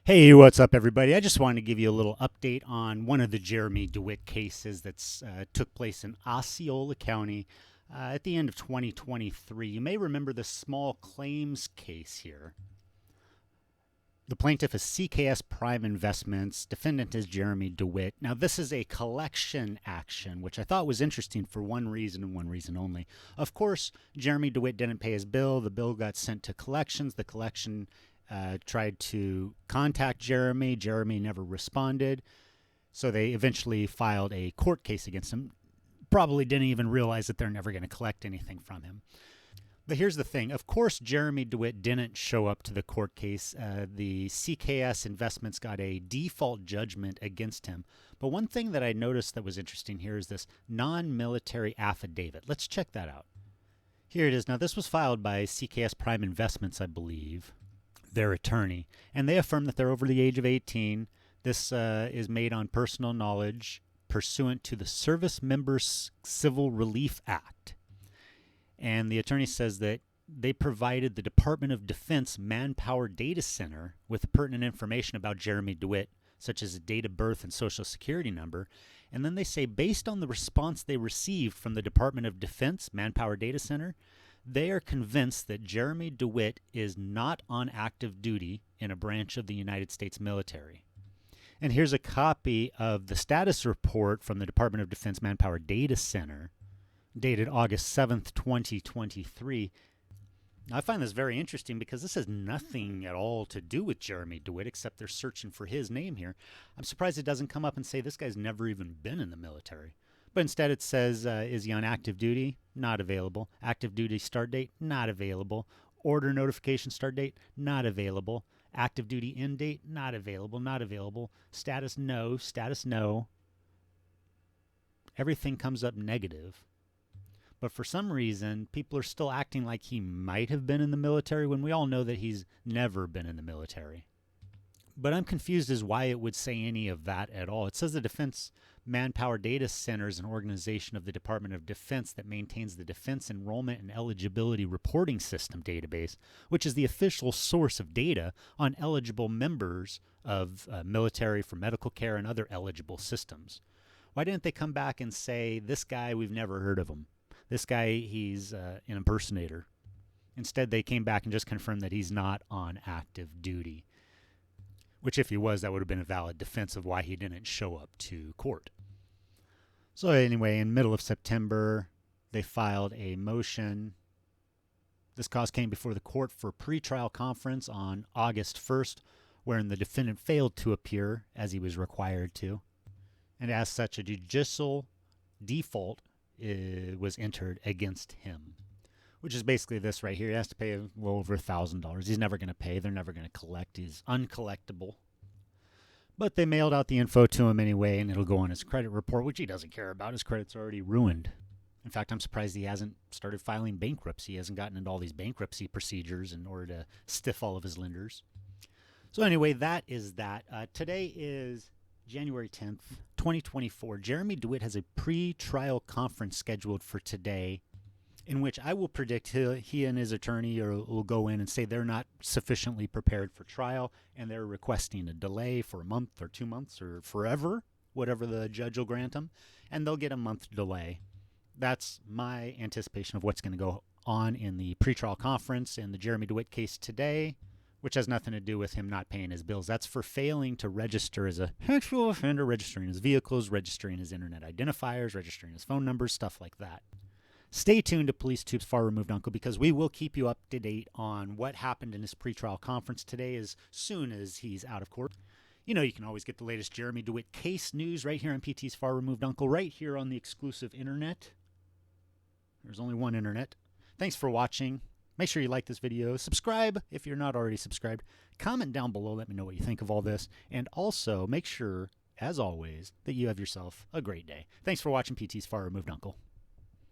Hey, what's up, everybody? I just wanted to give you a little update on one of the Jeremy Dewitte cases that's took place in Osceola County at the end of 2023. You may remember the small claims case here. The plaintiff is CKS Prime Investments. Defendant is Jeremy Dewitte. Now, this is a collection action, which I thought was interesting for one reason and one reason only. Of course, Jeremy Dewitte didn't pay his bill. The bill got sent to collections. The collection tried to contact Jeremy. Jeremy never responded. So they eventually filed a court case against him. Probably didn't even realize that they're never going to collect anything from him. But here's the thing. Of course, Jeremy Dewitte didn't show up to the court case. The CKS Investments got a default judgment against him. But one thing that I noticed that was interesting here is this non-military affidavit. Let's check that out. Here it is. Now, this was filed by CKS Prime Investments, I believe, their attorney. And they affirm that they're over the age of 18. This is made on personal knowledge pursuant to the Service Members Civil Relief Act. And the attorney says that they provided the Department of Defense Manpower Data Center with pertinent information about Jeremy Dewitte, such as a date of birth and social security number. And then they say, based on the response they received from the Department of Defense Manpower Data Center, they are convinced that Jeremy Dewitte is not on active duty in a branch of the United States military. And here's a copy of the status report from the Department of Defense Manpower Data Center, dated August 7th, 2023. Now, I find this very interesting because this has nothing at all to do with Jeremy Dewitte except they're searching for his name here. I'm surprised it doesn't come up and say this guy's never even been in the military. But instead it says, is he on active duty? Not available. Active duty start date? Not available. Order notification start date? Not available. Active duty end date? Not available. Not available. Status no. Status no. Everything comes up negative. But for some reason, people are still acting like he might have been in the military when we all know that he's never been in the military. But I'm confused as why it would say any of that at all. It says the Defense Manpower Data Center is an organization of the Department of Defense that maintains the Defense Enrollment and Eligibility Reporting System database, which is the official source of data on eligible members of military for medical care and other eligible systems. Why didn't they come back and say, this guy, we've never heard of him? This guy, he's an impersonator. Instead, they came back and just confirmed that he's not on active duty. Which, if he was, that would have been a valid defense of why he didn't show up to court. So anyway, in the middle of September, they filed a motion. This cause came before the court for a pretrial conference on August 1st, wherein the defendant failed to appear as he was required to. And as such, a judicial default was entered against him, which is basically this right here. He has to pay well over $1,000. He's never going to pay. They're never going to collect. He's uncollectible. But they mailed out the info to him anyway, and it'll go on his credit report, which he doesn't care about. His credit's already ruined. In fact, I'm surprised he hasn't started filing bankruptcy. He hasn't gotten into all these bankruptcy procedures in order to stiff all of his lenders. So anyway, that is that. Today is January 10th, 2024. Jeremy Dewitte has a pre-trial conference scheduled for today, in which I will predict he and his attorney will go in and say they're not sufficiently prepared for trial, and they're requesting a delay for a month or 2 months or forever, whatever the judge will grant them, and they'll get a month delay. That's my anticipation of what's going to go on in the pretrial conference in the Jeremy Dewitte case today, which has nothing to do with him not paying his bills. That's for failing to register as a sexual offender, registering his vehicles, registering his internet identifiers, registering his phone numbers, stuff like that. Stay tuned to PoliceTube's Far Removed Uncle because we will keep you up to date on what happened in his pretrial conference today as soon as he's out of court. You know, you can always get the latest Jeremy Dewitte case news right here on PT's Far Removed Uncle, right here on the exclusive internet. There's only one internet. Thanks for watching. Make sure you like this video. Subscribe if you're not already subscribed. Comment down below. Let me know what you think of all this. And also make sure, as always, that you have yourself a great day. Thanks for watching PT's Far Removed Uncle.